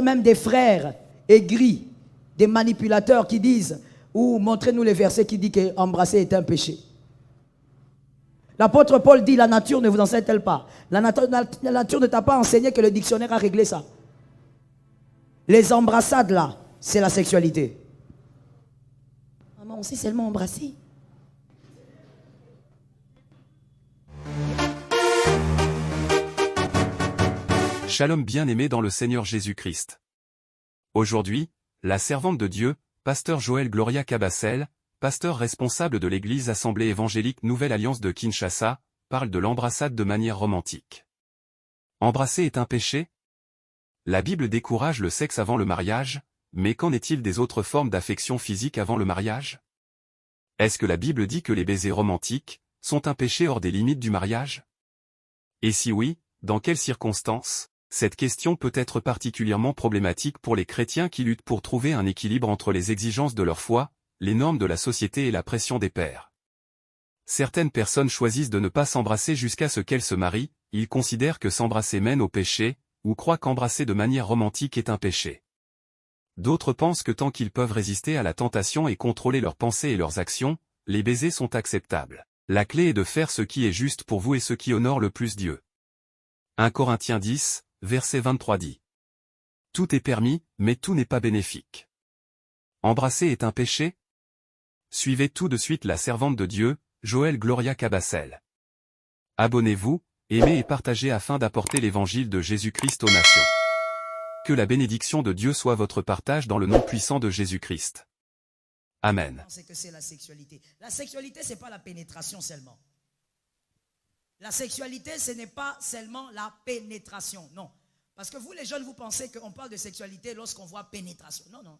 Même des frères aigris, des manipulateurs qui disent, ou montrez-nous les versets qui disent qu'embrasser est un péché. L'apôtre Paul dit, la nature ne vous enseigne-t-elle pas? La nature ne t'a pas enseigné que le dictionnaire a réglé ça. Les embrassades là, c'est la sexualité. Maman, on sait seulement embrasser. Shalom bien-aimé dans le Seigneur Jésus-Christ. Aujourd'hui, la servante de Dieu, pasteur Joël Gloria Cabassel, pasteur responsable de l'église Assemblée évangélique Nouvelle Alliance de Kinshasa, parle de l'embrassade de manière romantique. Embrasser est un péché? La Bible décourage le sexe avant le mariage, mais qu'en est-il des autres formes d'affection physique avant le mariage? Est-ce que la Bible dit que les baisers romantiques sont un péché hors des limites du mariage? Et si oui, dans quelles circonstances? Cette question peut être particulièrement problématique pour les chrétiens qui luttent pour trouver un équilibre entre les exigences de leur foi, les normes de la société et la pression des pairs. Certaines personnes choisissent de ne pas s'embrasser jusqu'à ce qu'elles se marient, ils considèrent que s'embrasser mène au péché, ou croient qu'embrasser de manière romantique est un péché. D'autres pensent que tant qu'ils peuvent résister à la tentation et contrôler leurs pensées et leurs actions, les baisers sont acceptables. La clé est de faire ce qui est juste pour vous et ce qui honore le plus Dieu. 1 Corinthiens 10, verset 23 dit. Tout est permis, mais tout n'est pas bénéfique. Embrasser est un péché? Suivez tout de suite la servante de Dieu, Joël Gloria Cabassel. Abonnez-vous, aimez et partagez afin d'apporter l'évangile de Jésus-Christ aux nations. Que la bénédiction de Dieu soit votre partage dans le nom puissant de Jésus-Christ. Amen. C'est que c'est la sexualité. La sexualité, ce n'est pas la pénétration seulement. La sexualité, ce n'est pas seulement la pénétration, non. Parce que vous, les jeunes, vous pensez qu'on parle de sexualité lorsqu'on voit pénétration. Non, non.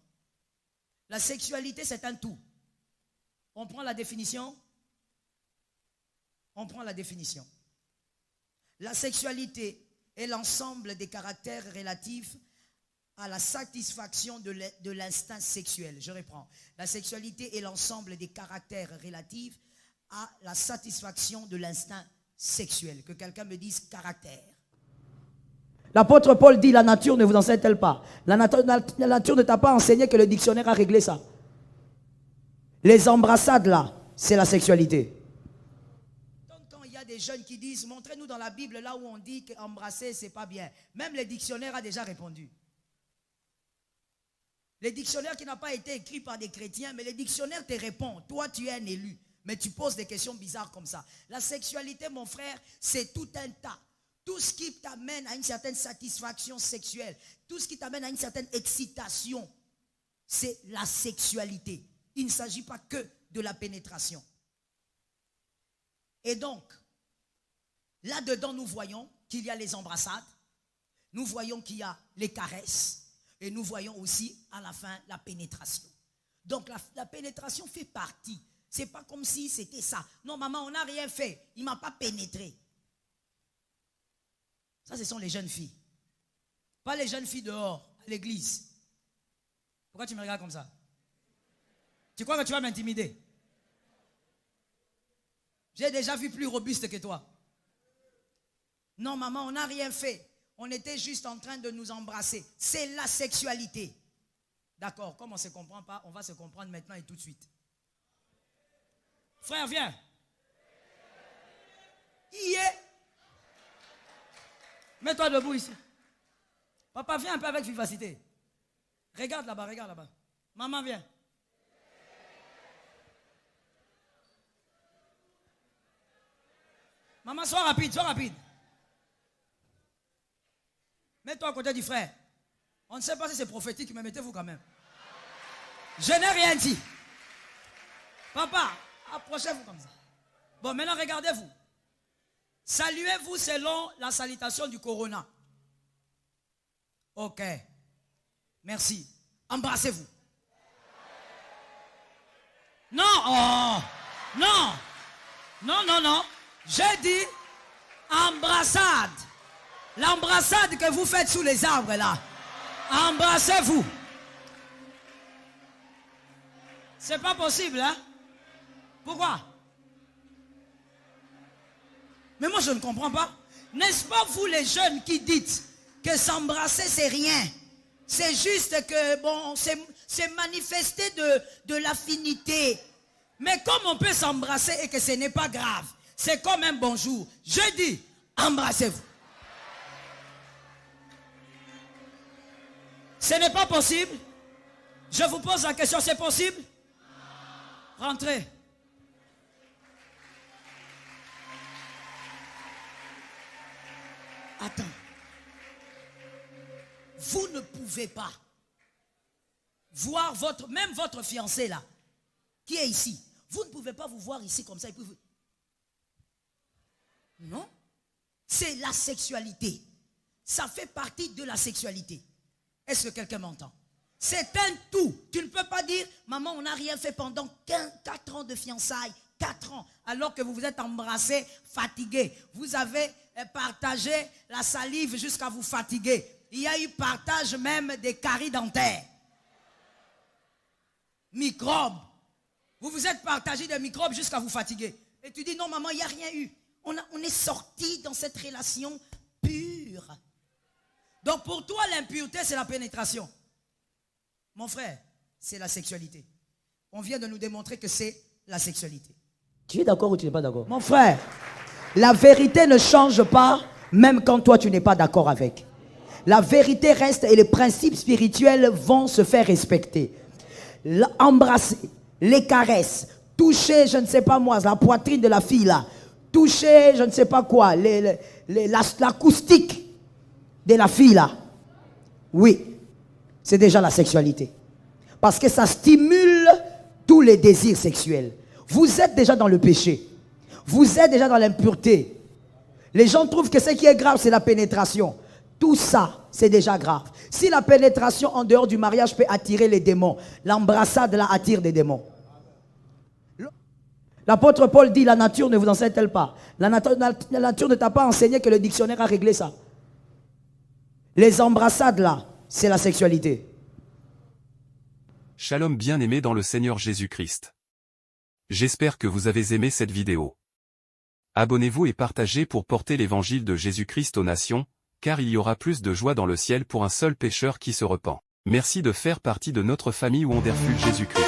La sexualité, c'est un tout. On prend la définition. On prend la définition. La sexualité est l'ensemble des caractères relatifs à la satisfaction de l'instinct sexuel. Je reprends. La sexualité est l'ensemble des caractères relatifs à la satisfaction de l'instinct sexuel. Que quelqu'un me dise caractère. L'apôtre Paul dit, la nature ne vous enseigne-t-elle pas? La nature ne t'a pas enseigné que le dictionnaire a réglé ça. Les embrassades là, c'est la sexualité. Donc quand il y a des jeunes qui disent, montrez-nous dans la Bible là où on dit qu'embrasser c'est pas bien. Même le dictionnaire a déjà répondu. Les dictionnaires qui n'ont pas été écrits par des chrétiens, mais les dictionnaires te répondent. Toi tu es un élu. Mais tu poses des questions bizarres comme ça. La sexualité, mon frère, c'est tout un tas. Tout ce qui t'amène à une certaine satisfaction sexuelle, tout ce qui t'amène à une certaine excitation, c'est la sexualité. Il ne s'agit pas que de la pénétration. Et donc, là-dedans, nous voyons qu'il y a les embrassades, nous voyons qu'il y a les caresses, et nous voyons aussi, à la fin, la pénétration. Donc, la pénétration fait partie. C'est pas comme si c'était ça. Non, maman, on n'a rien fait. Il ne m'a pas pénétré. Ça, ce sont les jeunes filles. Pas les jeunes filles dehors, à l'église. Pourquoi tu me regardes comme ça? Tu crois que tu vas m'intimider? J'ai déjà vu plus robuste que toi. Non, maman, on n'a rien fait. On était juste en train de nous embrasser. C'est la sexualité. D'accord, comme on ne se comprend pas, on va se comprendre maintenant et tout de suite. Frère, viens. Mets-toi debout ici. Papa, viens un peu avec vivacité. Regarde là-bas, regarde là-bas. Maman, viens. Maman, sois rapide, sois rapide. Mets-toi à côté du frère. On ne sait pas si c'est prophétique, mais mettez-vous quand même. Je n'ai rien dit. Papa, approchez-vous comme ça. Bon, maintenant, regardez-vous. Saluez-vous selon la salutation du corona. Ok. Merci. Embrassez-vous. Non, oh, non. Non, non, non. J'ai dit embrassade. L'embrassade que vous faites sous les arbres là. Embrassez-vous. C'est pas possible, hein? Pourquoi? Mais moi je ne comprends pas. N'est-ce pas vous les jeunes qui dites que s'embrasser c'est rien? C'est juste que, bon, c'est manifester de l'affinité. Mais comme on peut s'embrasser et que ce n'est pas grave, c'est comme un bonjour. Je dis, embrassez-vous. Ce n'est pas possible. Je vous pose la question, c'est possible? Rentrez. Attends. Vous ne pouvez pas voir même votre fiancé là, qui est ici. Vous ne pouvez pas vous voir ici comme ça. Non. C'est la sexualité. Ça fait partie de la sexualité. Est-ce que quelqu'un m'entend? C'est un tout. Tu ne peux pas dire, maman, on n'a rien fait pendant 4 ans de fiançailles. 4 ans. Alors que vous vous êtes embrassés, fatigués. Vous avez partagé la salive jusqu'à vous fatiguer. Il y a eu partage même des caries dentaires. Microbes. Vous vous êtes partagé des microbes jusqu'à vous fatiguer. Et tu dis, non maman, il n'y a rien eu. On est sorti dans cette relation pure. Donc pour toi, l'impureté, c'est la pénétration. Mon frère, c'est la sexualité. On vient de nous démontrer que c'est la sexualité. Tu es d'accord ou tu n'es pas d'accord? Mon frère, la vérité ne change pas, même quand toi tu n'es pas d'accord avec. La vérité reste et les principes spirituels vont se faire respecter. Embrasser, les caresses, toucher, je ne sais pas moi, la poitrine de la fille là, toucher, je ne sais pas quoi, l'acoustique de la fille là. Oui, c'est déjà la sexualité. Parce que ça stimule tous les désirs sexuels. Vous êtes déjà dans le péché. Vous êtes déjà dans l'impureté. Les gens trouvent que ce qui est grave, c'est la pénétration. Tout ça, c'est déjà grave. Si la pénétration en dehors du mariage peut attirer les démons, l'embrassade là attire des démons. L'apôtre Paul dit, la nature ne vous enseigne-t-elle pas? La nature ne t'a pas enseigné que le dictionnaire a réglé ça. Les embrassades là, c'est la sexualité. Shalom bien-aimés dans le Seigneur Jésus-Christ. J'espère que vous avez aimé cette vidéo. Abonnez-vous et partagez pour porter l'évangile de Jésus-Christ aux nations, car il y aura plus de joie dans le ciel pour un seul pécheur qui se repent. Merci de faire partie de notre famille Wonderful Jésus-Christ.